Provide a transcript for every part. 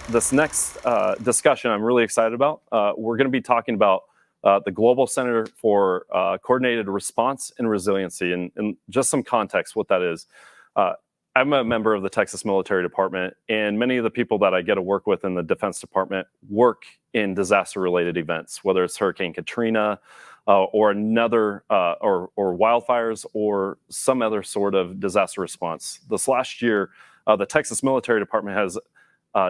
this next discussion I'm really excited about. We're going to be talking about the Global Center for Coordinated Response and Resiliency, and just some context what that is. I'm a member of the Texas Military Department, and many of the people that I get to work with in the Defense Department work in disaster-related events, whether it's Hurricane Katrina or another, or wildfires, or some other sort of disaster response. This last year, the Texas Military Department has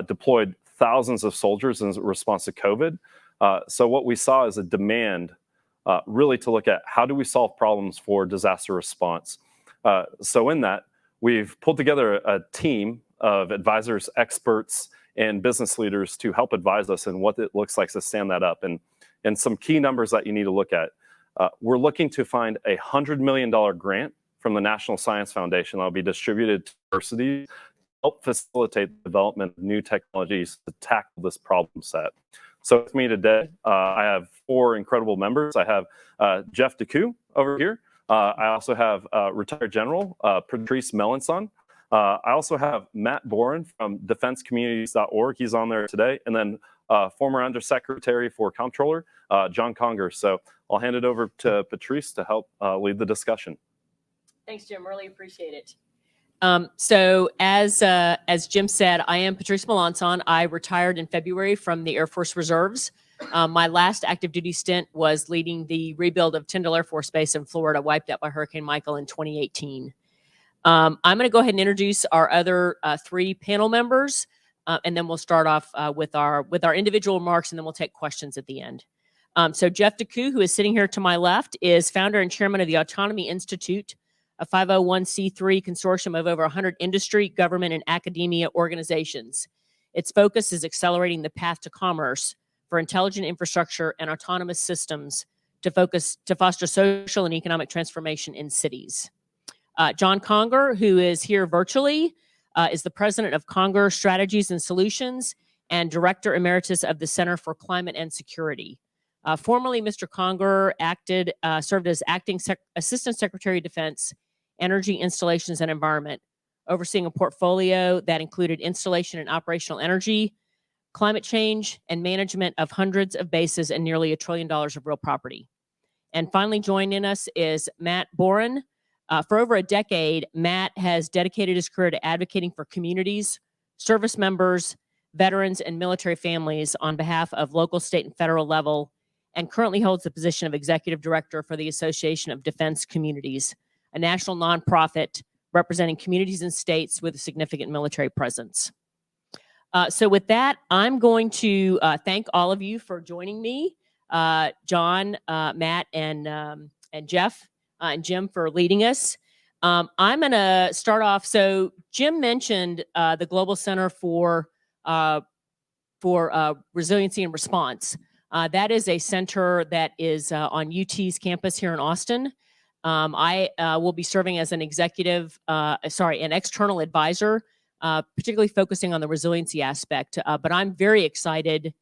deployed thousands of soldiers in response to COVID. So what we saw is a demand really to look at how do we solve problems for disaster response. So in that, we've pulled together a team of advisors, experts, and business leaders to help advise us in what it looks like to stand that up. And some key numbers that you need to look at. We're looking to find a $100 million grant from the National Science Foundation that will be distributed to universities to help facilitate the development of new technologies to tackle this problem set. So with me today, I have four incredible members. I have Jeff Taku over here. I also have retired General Patrice Melanson. I also have Matt Boren from defensecommunities.org. He's on there today. And then former Undersecretary for Comptroller, John Conger. So I'll hand it over to Patrice to help lead the discussion. Thanks, Jim. Really appreciate it. So as Jim said, I am Patrice Melanson. I retired in February from the Air Force Reserves. My last active duty stint was leading the rebuild of Tyndall Air Force Base in Florida, wiped out by Hurricane Michael in 2018. I'm going to go ahead and introduce our other three panel members, and then we'll start off with our individual remarks, and then we'll take questions at the end. So Jeff Taku, who is sitting here to my left, is founder and chairman of the Autonomy Institute, a 501c3 consortium of over 100 industry, government, and academia organizations. Its focus is accelerating the path to commerce for intelligent infrastructure and autonomous systems to foster social and economic transformation in cities. John Conger, who is here virtually, is the president of Conger Strategies and Solutions and director emeritus of the Center for Climate and Security. Formerly, Mr. Conger served as acting assistant secretary of defense, energy, installations, and environment, overseeing a portfolio that included installation and operational energy, climate change, and management of hundreds of bases and nearly $1 trillion of real property. And finally joining us is Matt Boren. For over a decade, Matt has dedicated his career to advocating for communities, service members, veterans, and military families on behalf of local, state, and federal level, and currently holds the position of executive director for the Association of Defense Communities, a national nonprofit representing communities and states with a significant military presence. So with that, I'm going to thank all of you for joining me, John, Matt, and Jeff, and Jim for leading us. I'm going to start off. So Jim mentioned the Global Center for Resiliency and Response. That is a center that is on UT's campus here in Austin. I will be serving as an an external advisor, particularly focusing on the resiliency aspect. But I'm very excited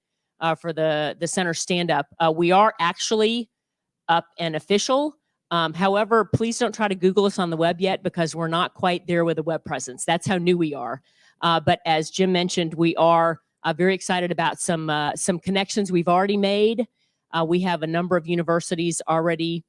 for the center stand-up. We are actually up and official. However, please don't try to Google us on the web yet because we're not quite there with a web presence. That's how new we are. But as Jim mentioned, we are very excited about some connections we've already made. We have a number of universities already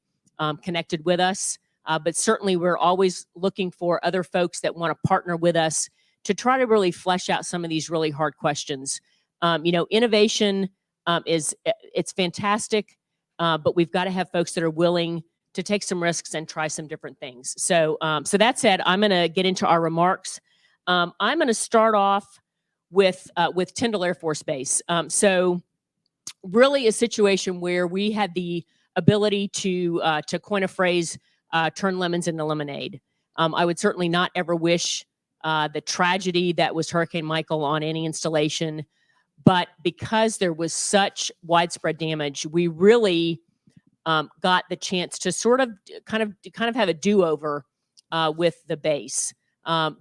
connected with us, but certainly we're always looking for other folks that want to partner with us to try to really flesh out some of these really hard questions. Innovation it's fantastic, but we've got to have folks that are willing to take some risks and try some different things. So that said, I'm going to get into our remarks. I'm going to start off with Tyndall Air Force Base. So really a situation where we had the ability to coin a phrase, turn lemons into lemonade. I would certainly not ever wish the tragedy that was Hurricane Michael on any installation, but because there was such widespread damage, we really got the chance to sort of kind of have a do-over with the base.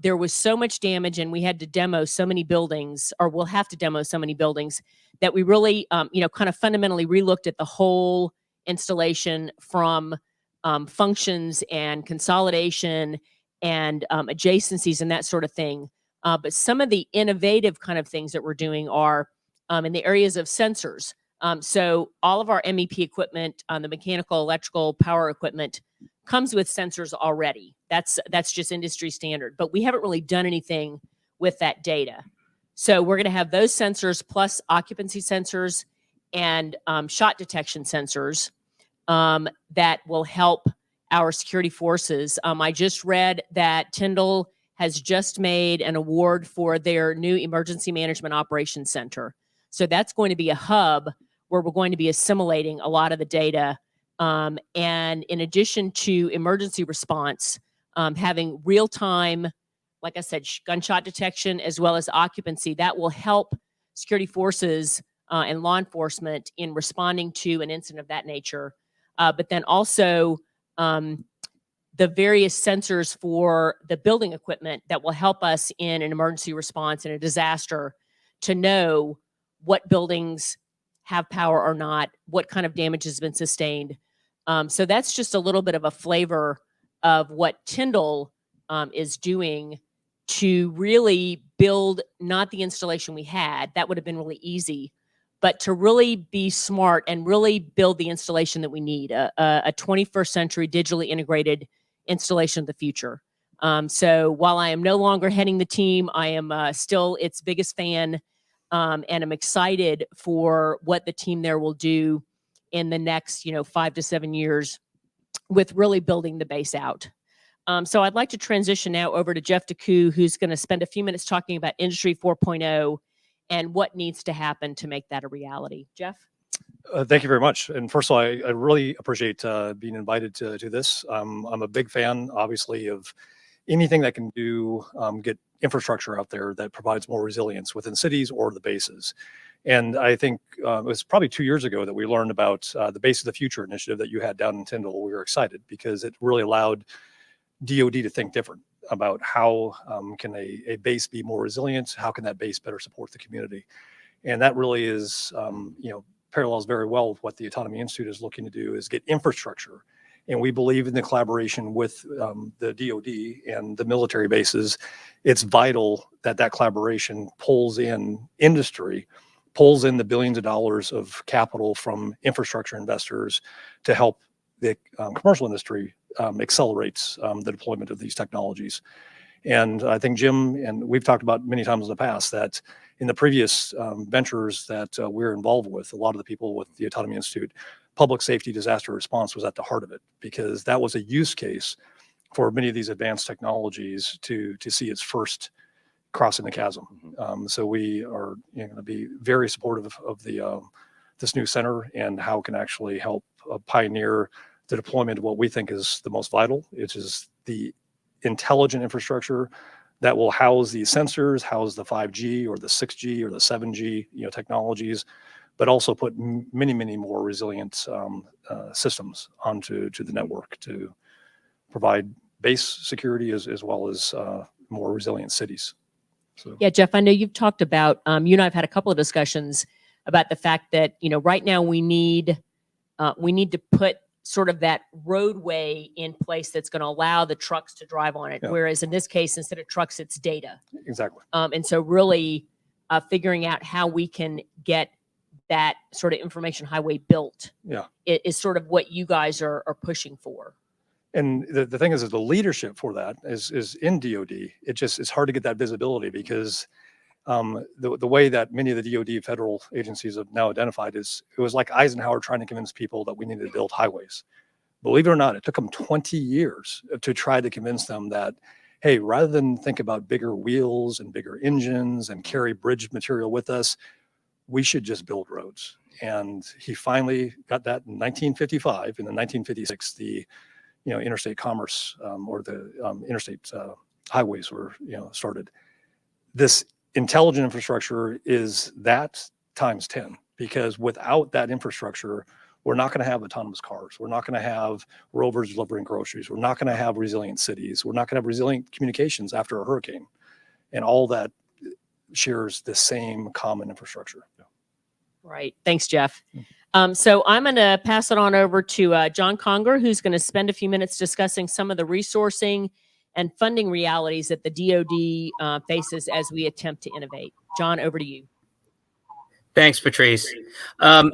There was so much damage, and we had to demo so many buildings, or we'll have to demo so many buildings, that we really, kind of fundamentally relooked at the whole installation from functions and consolidation and adjacencies and that sort of thing. But some of the innovative kind of things that we're doing are in the areas of sensors. So all of our MEP equipment, the mechanical, electrical, power equipment, comes with sensors already. That's just industry standard. But we haven't really done anything with that data. So we're going to have those sensors plus occupancy sensors and shot detection sensors that will help our security forces. I just read that Tyndall has just made an award for their new Emergency Management Operations Center. So that's going to be a hub where we're going to be assimilating a lot of the data. And in addition to emergency response, having real-time, like I said, gunshot detection as well as occupancy, that will help security forces and law enforcement in responding to an incident of that nature. But then also the various sensors for the building equipment that will help us in an emergency response in a disaster to know what buildings have power or not, what kind of damage has been sustained. So that's just a little bit of a flavor of what Tyndall is doing to really build not the installation we had. That would have been really easy, but to really be smart and really build the installation that we need, a 21st century digitally integrated installation of the future. So while I am no longer heading the team, I am still its biggest fan, and I'm excited for what the team there will do in the next 5 to 7 years with really building the base out. So I'd like to transition now over to Jeff Taku, who's going to spend a few minutes talking about Industry 4.0 and what needs to happen to make that a reality. Jeff? Thank you very much. And first of all, I really appreciate being invited to this. I'm a big fan, obviously, of anything that can do get infrastructure out there that provides more resilience within cities or the bases. And I think it was probably 2 years ago that we learned about the Base of the Future initiative that you had down in Tyndall. We were excited because it really allowed DoD to think different about how can a base be more resilient? How can that base better support the community? And that really is, parallels very well with what the Autonomy Institute is looking to do, is get infrastructure. And we believe in the collaboration with the DoD and the military bases. It's vital that that collaboration pulls in industry, pulls in the billions of dollars of capital from infrastructure investors to help the commercial industry accelerates the deployment of these technologies. And I think Jim, and we've talked about many times in the past, that in the previous ventures that we're involved with, a lot of the people with the Autonomy Institute, public safety disaster response was at the heart of it, because that was a use case for many of these advanced technologies to see its first crossing the chasm. So we are going to be very supportive of the this new center and how it can actually help pioneer the deployment of what we think is the most vital, which is the intelligent infrastructure that will house these sensors, house the 5G or the 6G or the 7G technologies, but also put many, many more resilient systems onto the network to provide base security as well as more resilient cities. So. Yeah, Jeff, I know you've talked about, you and I have had a couple of discussions about the fact that, right now we need to put sort of that roadway in place that's going to allow the trucks to drive on it. Yeah. Whereas in this case, instead of trucks, it's data. Exactly. And so really figuring out how we can get that sort of information highway built is sort of what you guys are pushing for. And the thing is that the leadership for that is in DoD. It's hard to get that visibility because the way that many of the DoD federal agencies have now identified is it was like Eisenhower trying to convince people that we needed to build highways. Believe it or not, it took them 20 years to try to convince them that, hey, rather than think about bigger wheels and bigger engines and carry bridge material with us, we should just build roads. And he finally got that in 1955. And in 1956, the interstate commerce or the interstate highways were started. This intelligent infrastructure is that times 10, because without that infrastructure, we're not going to have autonomous cars. We're not going to have rovers delivering groceries. We're not going to have resilient cities. We're not going to have resilient communications after a hurricane. And all that shares the same common infrastructure. Right. Thanks, Jeff. So I'm going to pass it on over to John Conger, who's going to spend a few minutes discussing some of the resourcing and funding realities that the DoD faces as we attempt to innovate. John, over to you. Thanks, Patrice. I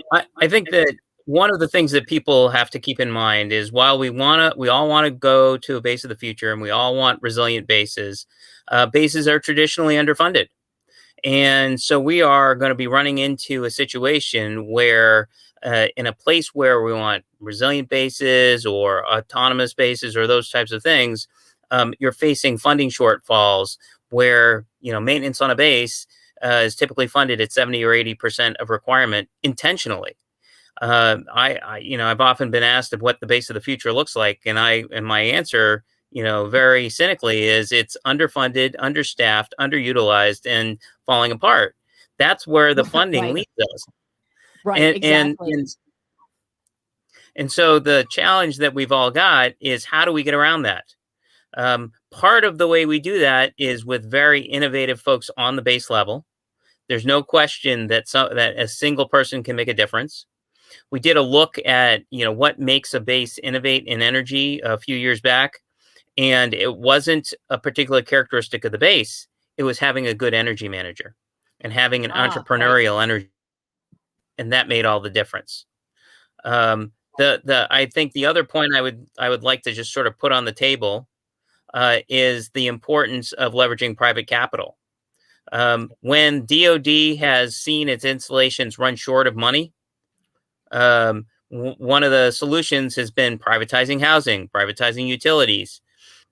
think that one of the things that people have to keep in mind is while we all want to go to a base of the future and we all want resilient bases, bases are traditionally underfunded. And so we are going to be running into a situation where in a place where we want resilient bases or autonomous bases or those types of things, you're facing funding shortfalls where, maintenance on a base is typically funded at 70 or 80% of requirement intentionally. I've often been asked of what the base of the future looks like, and my answer, very cynically, is it's underfunded, understaffed, underutilized, and falling apart. That's where the funding Right. leads us. Right, exactly. And so the challenge that we've all got is how do we get around that? Part of the way we do that is with very innovative folks on the base level. There's no question that a single person can make a difference. We did a look at, what makes a base innovate in energy a few years back, and it wasn't a particular characteristic of the base. It was having a good energy manager and having an entrepreneurial energy, and that made all the difference. I think the other point I would like to just sort of put on the table is the importance of leveraging private capital. When DoD has seen its installations run short of money, one of the solutions has been privatizing housing, privatizing utilities,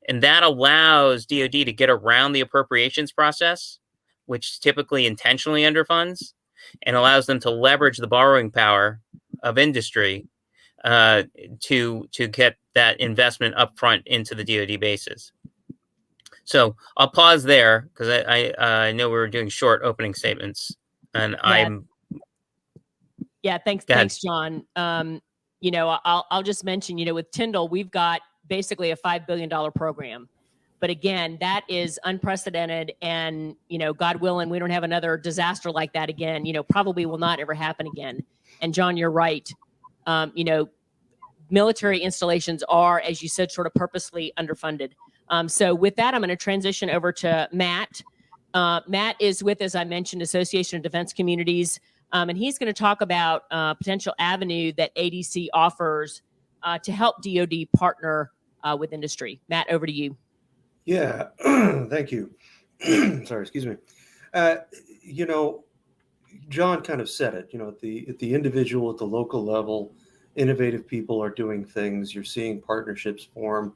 and that allows DoD to get around the appropriations process, which typically intentionally underfunds, and allows them to leverage the borrowing power of industry to get that investment upfront into the DoD bases. So I'll pause there because I know we were doing short opening statements, and Thanks, John. I'll just mention, with Tyndall, we've got basically a $5 billion program. But again, that is unprecedented. And, God willing, we don't have another disaster like that again, probably will not ever happen again. And John, you're right. Military installations are, as you said, sort of purposely underfunded. So with that, I'm going to transition over to Matt. Matt is with, as I mentioned, Association of Defense Communities. And he's going to talk about a potential avenue that ADC offers to help DoD partner with industry. Matt, over to you. Yeah, thank you. Sorry, excuse me. John kind of said it, at the individual, at the local level, innovative people are doing things. You're seeing partnerships form.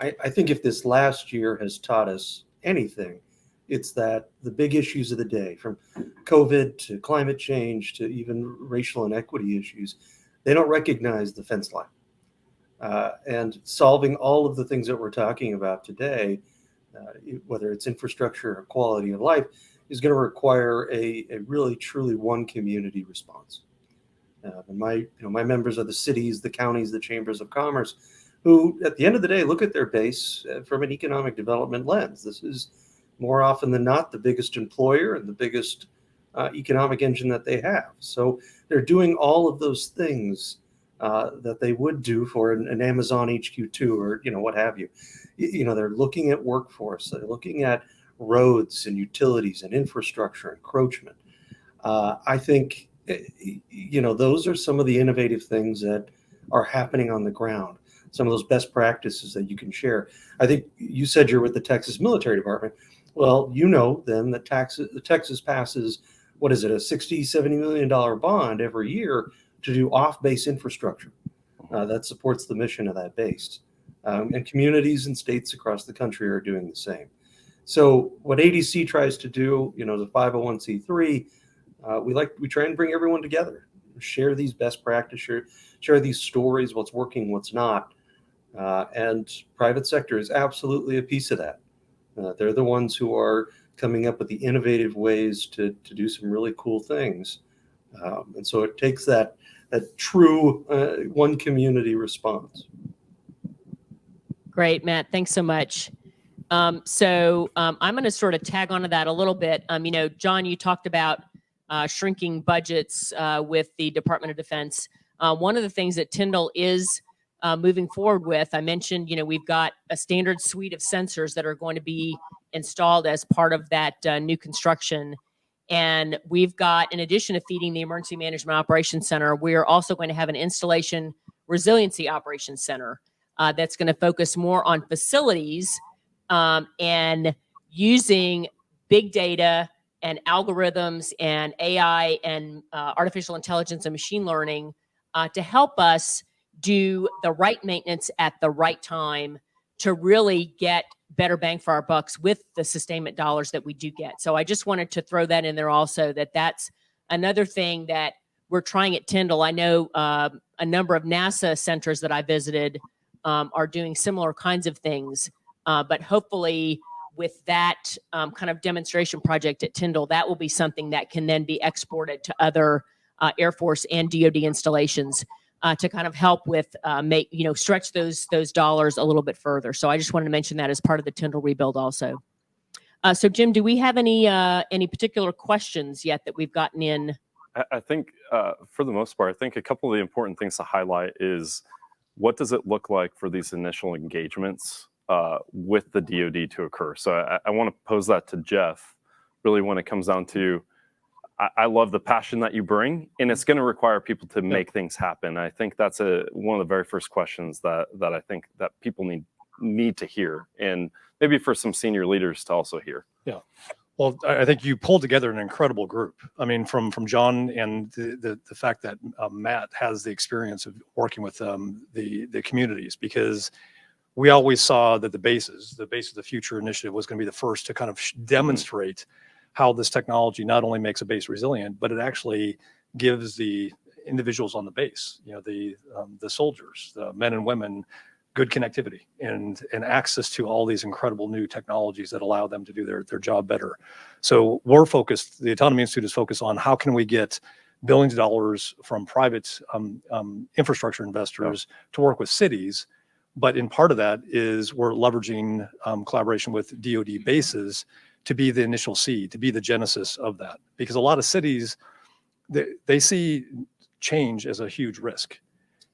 I think if this last year has taught us anything, it's that the big issues of the day, from COVID to climate change to even racial inequity issues, they don't recognize the fence line. And solving all of the things that we're talking about today, whether it's infrastructure or quality of life, is going to require a really, truly one community response. And my members are the cities, the counties, the chambers of commerce, who at the end of the day look at their base from an economic development lens. This is more often than not the biggest employer and the biggest economic engine that they have. So they're doing all of those things that they would do for an Amazon HQ2 or what have you. They're looking at workforce, they're looking at roads and utilities and infrastructure, encroachment. I think those are some of the innovative things that are happening on the ground. Some of those best practices that you can share. I think you said you're with the Texas Military Department. Well, then that Texas passes, what is it, a $60-70 million bond every year to do off-base infrastructure that supports the mission of that base. And communities and states across the country are doing the same. So what ADC tries to do, the 501c3, we try and bring everyone together, share these best practices, share these stories, what's working, what's not. And private sector is absolutely a piece of that. They're the ones who are coming up with the innovative ways to do some really cool things. And so it takes that true one community response. Great, Matt. Thanks so much. I'm going to sort of tag onto that a little bit. John, you talked about shrinking budgets with the Department of Defense. One of the things that Tyndall is moving forward with. I mentioned, we've got a standard suite of sensors that are going to be installed as part of that new construction. And we've got, in addition to feeding the Emergency Management Operations Center, we're also going to have an Installation Resiliency Operations Center that's going to focus more on facilities and using big data and algorithms and AI and artificial intelligence and machine learning to help us do the right maintenance at the right time to really get better bang for our bucks with the sustainment dollars that we do get. So I just wanted to throw that in there also, that's another thing that we're trying at Tyndall. I know a number of NASA centers that I visited are doing similar kinds of things, but hopefully with that kind of demonstration project at Tyndall, that will be something that can then be exported to other Air Force and DoD installations to kind of help with stretch those dollars a little bit further. So I just wanted to mention that as part of the Tyndall rebuild also. So Jim, do we have any particular questions yet that we've gotten in? I think for the most part, I think a couple of the important things to highlight is what does it look like for these initial engagements with the DoD to occur? So I want to pose that to Jeff, really when it comes down to, I love the passion that you bring, and it's going to require people to make things happen. I think that's one of the very first questions that I think that people need to hear, and maybe for some senior leaders to also hear. Yeah. Well, I think you pulled together an incredible group. I mean, from John and the fact that Matt has the experience of working with the communities, because we always saw that the base of the future initiative was going to be the first to kind of demonstrate how this technology not only makes a base resilient, but it actually gives the individuals on the base, the soldiers, the men and women, good connectivity and access to all these incredible new technologies that allow them to do their job better. So we're focused, the Autonomy Institute is focused on how can we get billions of dollars from private infrastructure investors to work with cities. But in part of that is we're leveraging collaboration with DoD bases to be the initial seed, to be the genesis of that. Because a lot of cities, they see change as a huge risk.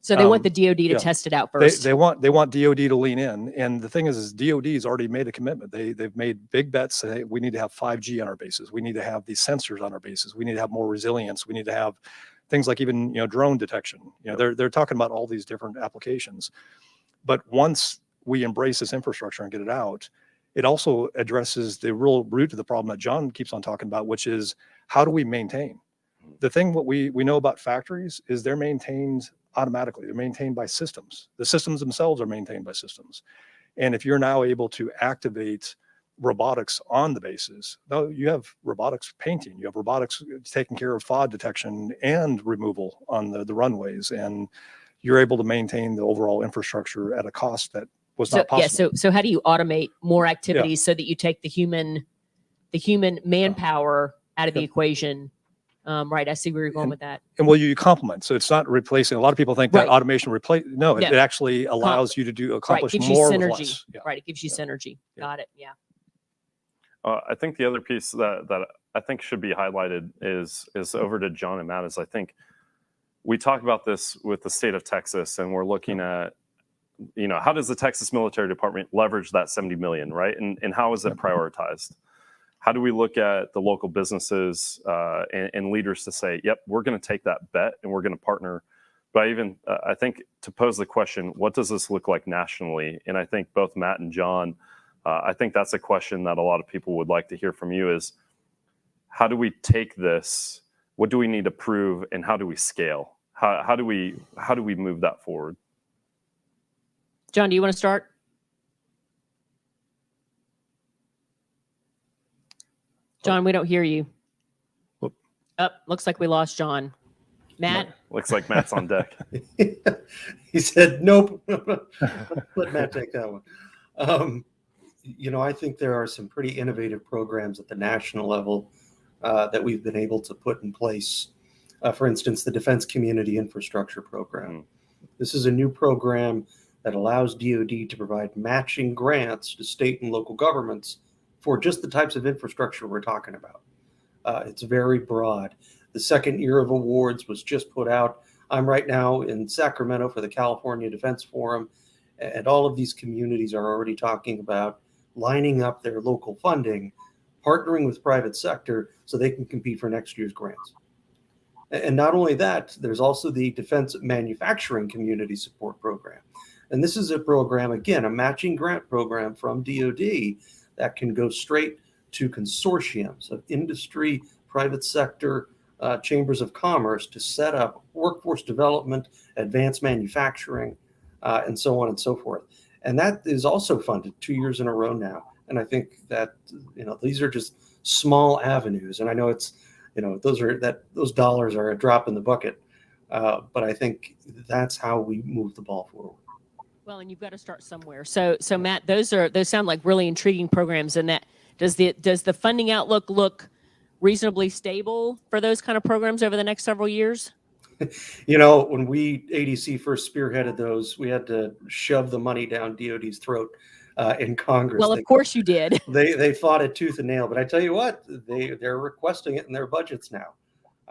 So they want the DoD to test it out first. They want DoD to lean in. And the thing is DoD's already made a commitment. They've made big bets. Say, we need to have 5G on our bases. We need to have these sensors on our bases. We need to have more resilience. We need to have things like even drone detection. They're talking about all these different applications. But once we embrace this infrastructure and get it out, it also addresses the real root of the problem that John keeps on talking about, which is how do we maintain? The thing what we know about factories is they're maintained automatically. They're maintained by systems. The systems themselves are maintained by systems. And if you're now able to activate robotics on the bases, now you have robotics painting, you have robotics taking care of fog detection and removal on the runways, and you're able to maintain the overall infrastructure at a cost that was not possible. So how do you automate more activities so that you take the human manpower out of the equation? Right, I see where you're going with that. And well, you complement. So it's not replacing. A lot of people think that automation no, it actually allows you to accomplish more with less. Right, it gives you synergy. Got it. Yeah. I think the other piece that I think should be highlighted is over to John and Matt. Is I think we talk about this with the state of Texas, and we're looking at how does the Texas Military Department leverage that $70 million, right? And how is it prioritized? How do we look at the local businesses and leaders to say, yep, we're going to take that bet and we're going to partner? But I think to pose the question, what does this look like nationally? And I think both Matt and John, I think that's a question that a lot of people would like to hear from you is, how do we take this? What do we need to prove? And how do we scale? How do we move that forward? John, do you want to start? John, we don't hear you. Looks like we lost John. Matt? Looks like Matt's on deck. He said, nope. Let Matt take that one. I think there are some pretty innovative programs at the national level that we've been able to put in place. For instance, the Defense Community Infrastructure Program. This is a new program that allows DoD to provide matching grants to state and local governments for just the types of infrastructure we're talking about. It's very broad. The second year of awards was just put out. I'm right now in Sacramento for the California Defense Forum, and all of these communities are already talking about lining up their local funding, partnering with private sector so they can compete for next year's grants. And not only that, there's also the Defense Manufacturing Community Support Program. And this is a program, again, a matching grant program from DoD that can go straight to consortiums of industry, private sector, chambers of commerce to set up workforce development, advanced manufacturing, and so on and so forth. And that is also funded 2 years in a row now. And I think that, these are just small avenues. And I know it's, those dollars are a drop in the bucket. But I think that's how we move the ball forward. Well, and you've got to start somewhere. So Matt, those sound like really intriguing programs. And that does the funding outlook look reasonably stable for those kind of programs over the next several years? When we ADC first spearheaded those, we had to shove the money down DoD's throat in Congress. Well, of course you did. They fought it tooth and nail, but I tell you what, they're requesting it in their budgets now.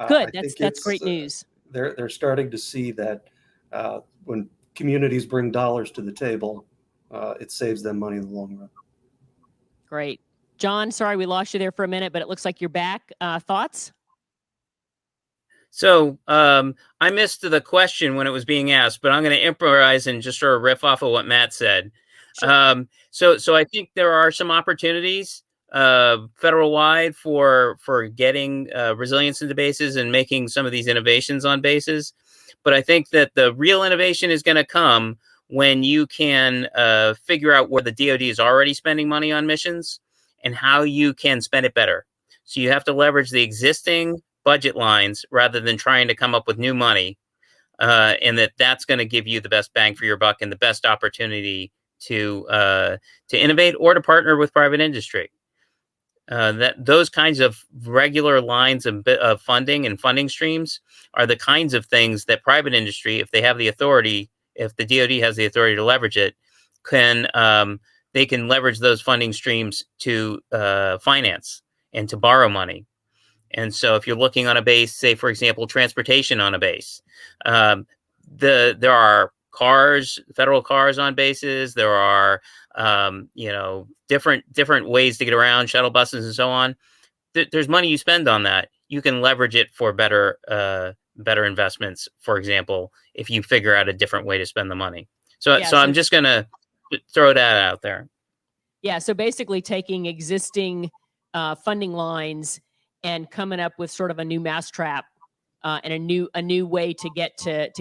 Good. That's great news. They're starting to see that when communities bring dollars to the table, it saves them money in the long run. Great. John, sorry we lost you there for a minute, but it looks like you're back. Thoughts? So I missed the question when it was being asked, but I'm going to improvise and just sort of riff off of what Matt said. Sure. So I think there are some opportunities federal wide for getting resilience into bases and making some of these innovations on bases. But I think that the real innovation is going to come when you can figure out where the DoD is already spending money on missions and how you can spend it better. So you have to leverage the existing budget lines rather than trying to come up with new money, and that's going to give you the best bang for your buck and the best opportunity to innovate or to partner with private industry. That those kinds of regular lines of funding and funding streams are the kinds of things that private industry, if they have the authority, if the DoD has the authority to leverage it, they can leverage those funding streams to finance and to borrow money. And so if you're looking on a base, say, for example, transportation on a base, there are cars, federal cars on bases. There are, different ways to get around, shuttle buses and so on. There's money you spend on that. You can leverage it for better investments, for example, if you figure out a different way to spend the money. So I'm just going to throw that out there. Yeah. So basically taking existing funding lines and coming up with sort of a new mousetrap and a new way to get to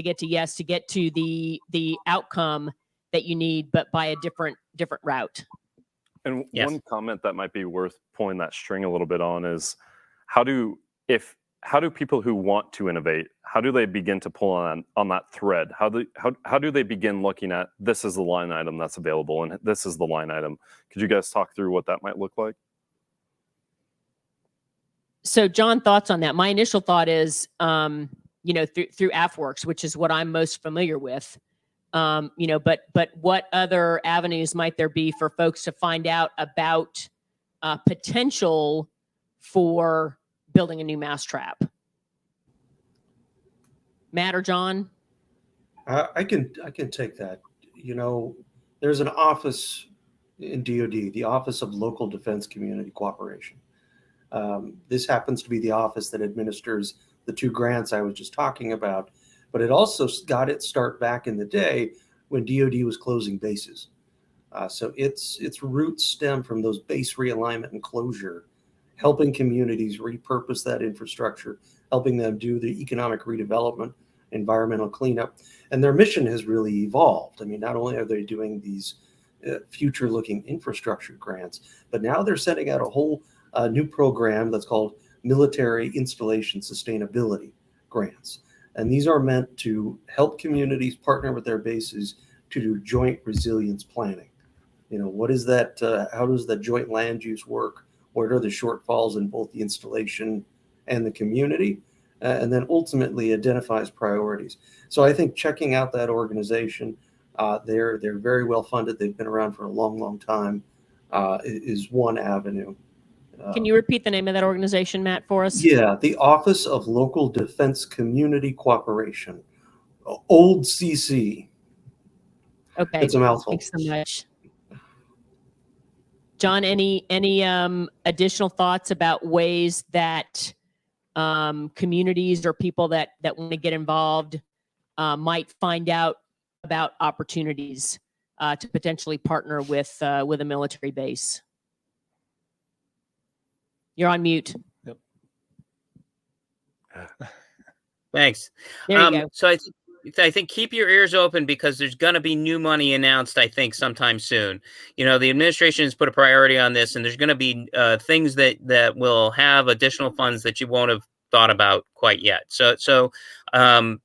the outcome that you need, but by a different route. And yes. One comment that might be worth pulling that string a little bit on is how do people who want to innovate, how do they begin to pull on that thread? How do they begin looking at this is the line item that's available and this is the line item? Could you guys talk through what that might look like? So John, thoughts on that? My initial thought is, through AFWorks, which is what I'm most familiar with. But what other avenues might there be for folks to find out about potential for building a new mousetrap? Matt or John? I can take that. There's an office in DoD, the Office of Local Defense Community Cooperation. This happens to be the office that administers the 2 grants I was just talking about, but it also got its start back in the day when DoD was closing bases. So its roots stem from those base realignment and closure, helping communities repurpose that infrastructure, helping them do the economic redevelopment, environmental cleanup, and their mission has really evolved. I mean, not only are they doing these future-looking infrastructure grants, but now they're setting out a whole new program that's called Military Installation Sustainability Grants. And these are meant to help communities partner with their bases to do joint resilience planning. What is that? How does the joint land use work? What are the shortfalls in both the installation and the community? And then ultimately identifies priorities. So I think checking out that organization, they're very well funded. They've been around for a long, long time, is one avenue. Can you repeat the name of that organization, Matt, for us? Yeah, the Office of Local Defense Community Cooperation, Old CC. Okay. It's a mouthful. Thanks so much. John, any additional thoughts about ways that communities or people that want to get involved might find out about opportunities to potentially partner with a military base? You're on mute. Yep. Thanks. There you go. So I think keep your ears open, because there's going to be new money announced, I think, sometime soon. You know, the administration has put a priority on this, and there's going to be things that will have additional funds that you won't have thought about quite yet. So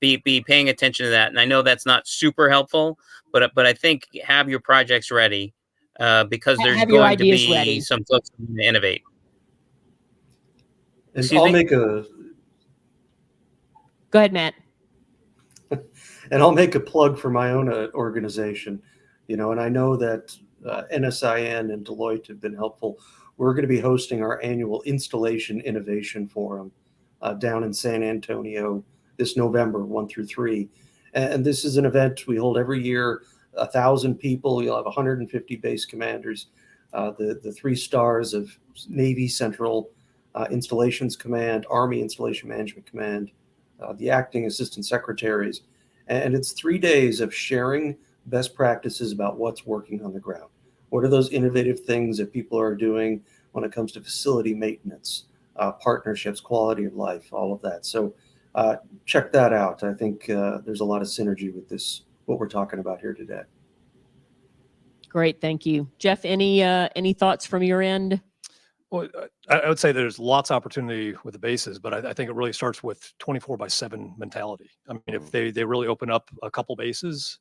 be paying attention to that. And I know that's not super helpful, but I think have your projects ready, because there's Have your going to ideas be ready. some folks who want to innovate. And Excuse I'll me? make a Go ahead, Matt. And I'll make a plug for my own organization, you know, and I know that NSIN and Deloitte have been helpful. We're going to be hosting our annual Installation Innovation Forum down in San Antonio this November, 1 through 3. And this is an event we hold every year, 1,000 people. You'll have 150 base commanders, the 3 stars of Navy Central Installations Command, Army Installation Management Command, the acting assistant secretaries. And it's 3 days of sharing best practices about what's working on the ground. What are those innovative things that people are doing when it comes to facility maintenance, partnerships, quality of life, all of that. So check that out. I think there's a lot of synergy with this, what we're talking about here today. Great, thank you. Jeff, any thoughts from your end? Well, I would say there's lots of opportunity with the bases, but I think it really starts with 24/7 mentality. I mean, if they really open up a couple bases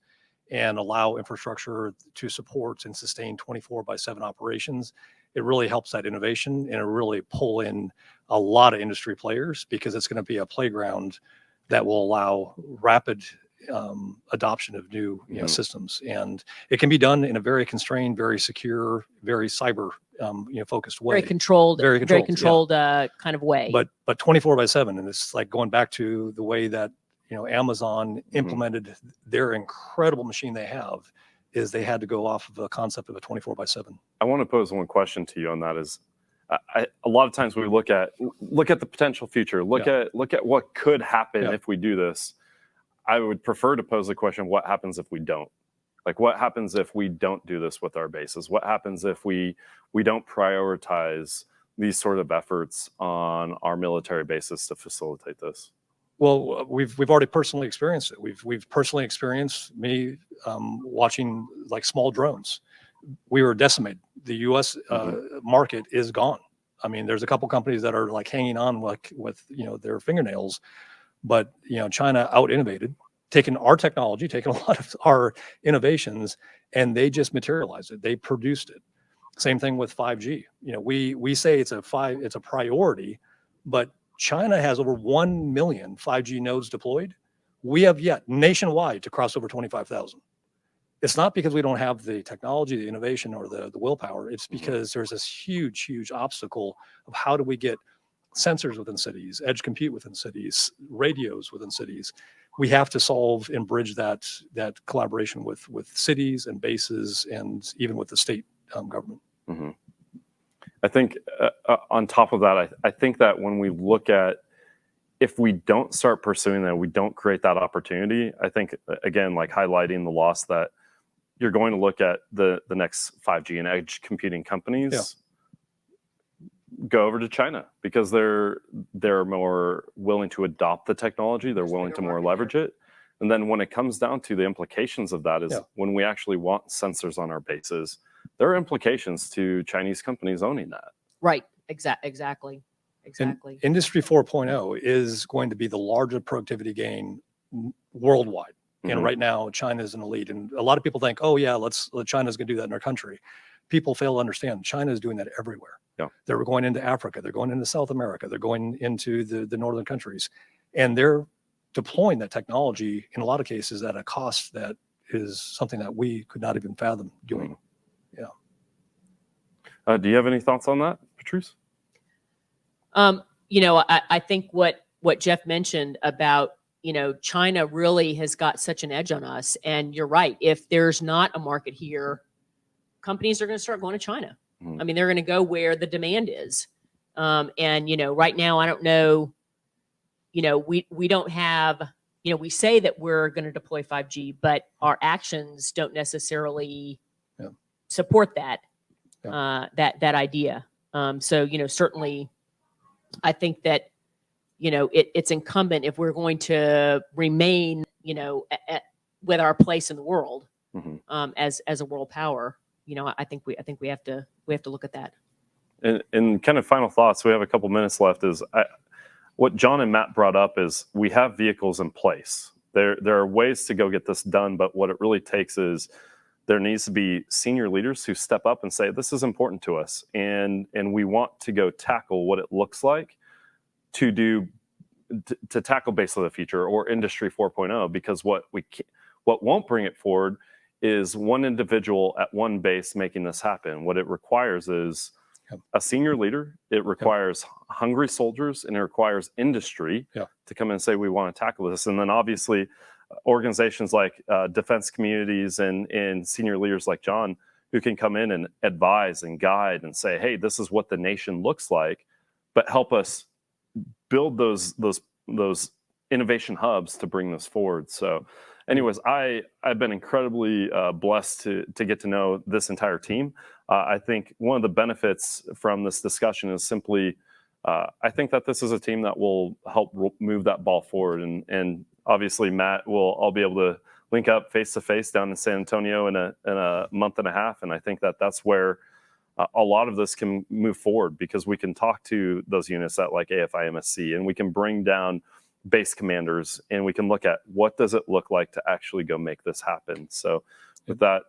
and allow infrastructure to support and sustain 24/7 operations, it really helps that innovation, and it really pull in a lot of industry players, because it's going to be a playground that will allow rapid adoption of new systems. And it can be done in a very constrained, very secure, very cyber focused way. Very controlled yeah. kind of way. But 24/7, and it's like going back to the way that Amazon implemented their incredible machine they have, is they had to go off of a concept of a 24/7. I want to pose one question to you on that. Is a lot of times we look at the potential future, look at what could happen if we do this. I would prefer to pose the question, what happens if we don't? Like, what happens if we don't do this with our bases? What happens if we don't prioritize these sort of efforts on our military bases to facilitate this? Well, we've already personally experienced it. We've personally experienced me watching like small drones. We were decimated. The U.S. Market is gone. I mean, there's a couple companies that are like hanging on like with their fingernails, but China out innovated, taken our technology, taken a lot of our innovations, and they just materialized it. They produced it. Same thing with 5G. We say it's a priority, but China has over 1 million 5G nodes deployed. We have yet nationwide to cross over 25,000. It's not because we don't have the technology, the innovation, or the willpower. It's because there's this huge, huge obstacle of how do we get sensors within cities, edge compute within cities, radios within cities. We have to solve and bridge that collaboration with cities and bases, and even with the state government. Mm-hmm. I think on top of that, I think that when we look at, if we don't start pursuing that, we don't create that opportunity. I think, again, like highlighting the loss that you're going to look at the next 5G and edge computing companies go over to China, because they're more willing to adopt the technology. They're willing to more leverage it. And then when it comes down to the implications of that is when we actually want sensors on our bases, there are implications to Chinese companies owning that. Right. Exactly. And Industry 4.0 is going to be the largest productivity gain worldwide. And right now, China is in the lead. And a lot of people think, oh, yeah, China's going to do that in our country. People fail to understand China is doing that everywhere. Yeah. They're going into Africa. They're going into South America. They're going into the northern countries. And they're deploying that technology in a lot of cases at a cost that is something that we could not even fathom doing. Yeah. Do you have any thoughts on that, Patrice? I think what Jeff mentioned about China really has got such an edge on us. And you're right. If there's not a market here, companies are going to start going to China. Mhm. I mean, they're going to go where the demand is. Right now, I don't know, we don't have, we say that we're going to deploy 5G, but our actions don't necessarily Yeah. support that, Yeah. that idea. Certainly I think that, it's incumbent if we're going to remain, with our place in the world, Mhm. as a world power. I think we have to look at that. And kind of final thoughts, we have a couple minutes left, is what John and Matt brought up is we have vehicles in place. There are ways to go get this done, but what it really takes is there needs to be senior leaders who step up and say, this is important to us, and we want to go tackle what it looks like to tackle base of the future or industry 4.0, because what won't bring it forward is one individual at one base making this happen. What it requires is a senior leader. It requires hungry soldiers, and it requires industry to come in and say, we want to tackle this. And then obviously organizations like defense communities and senior leaders like John, who can come in and advise and guide and say, hey, this is what the nation looks like, but help us build those innovation hubs to bring this forward. So anyways, I've been incredibly blessed to get to know this entire team. I think one of the benefits from this discussion is simply, I think that this is a team that will help move that ball forward. And obviously, Matt, I'll be able to link up face to face down in San Antonio in a month and a half. And I think that that's where a lot of this can move forward, because we can talk to those units at like AFI MSC, and we can bring down base commanders, and we can look at what does it look like to actually go make this happen. So with that,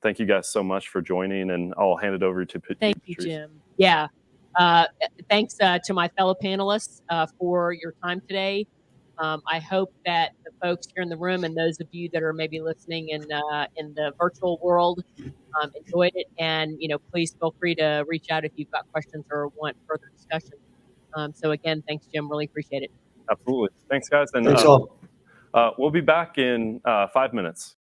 thank you guys so much for joining, and I'll hand it over to Thank you, Jim. Yeah. Thanks to my fellow panelists for your time today. I hope that the folks here in the room and those of you that are maybe listening in the virtual world enjoyed it. And, please feel free to reach out if you've got questions or want further discussion. So again, thanks, Jim. Really appreciate it. Absolutely. Thanks, guys. And Thanks all. we'll be back in 5 minutes.